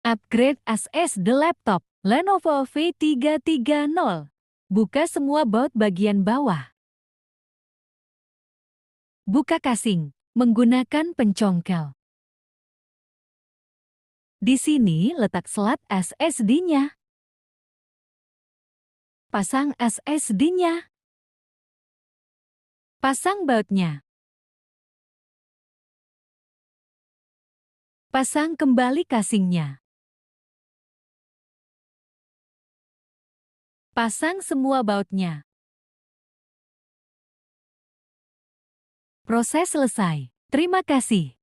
Upgrade SSD laptop Lenovo V330. Buka semua baut bagian bawah. Buka casing menggunakan pencongkel. Di sini letak slot SSD-nya. Pasang SSD-nya. Pasang bautnya. Pasang kembali casingnya. Pasang semua bautnya. Proses selesai. Terima kasih.